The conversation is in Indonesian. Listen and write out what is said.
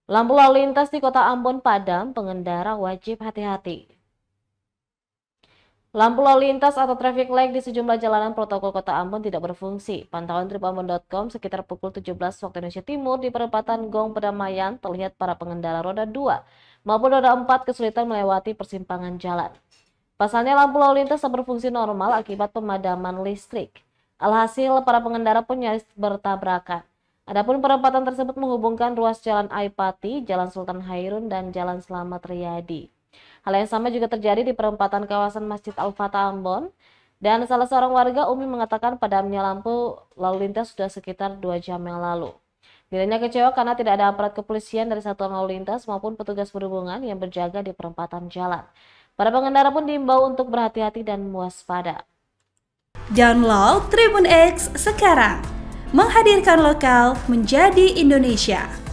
Lampu lalu lintas di kota Ambon padam, pengendara wajib hati-hati. Lampu lalu lintas atau traffic light di sejumlah jalanan protokol kota Ambon tidak berfungsi. Pantauan tripambon.com sekitar pukul 17 waktu Indonesia Timur di perempatan Gong Perdamaian terlihat para pengendara roda 2 maupun roda 4 kesulitan melewati persimpangan jalan. Pasalnya lampu lalu lintas tak berfungsi normal akibat pemadaman listrik. Alhasil para pengendara pun nyaris bertabrakan. Adapun perempatan tersebut menghubungkan ruas Jalan Aipati, Jalan Sultan Hairun, dan Jalan Slamet Riyadi. Hal yang sama juga terjadi di perempatan kawasan Masjid Al-Fatah Ambon, dan salah seorang warga Umi mengatakan padamnya lampu lalu lintas sudah sekitar 2 jam yang lalu. Dirinya kecewa karena tidak ada aparat kepolisian dari satuan lalu lintas maupun petugas perhubungan yang berjaga di perempatan jalan. Para pengendara pun diimbau untuk berhati-hati dan waspada. Download Tribun X sekarang, menghadirkan lokal menjadi Indonesia.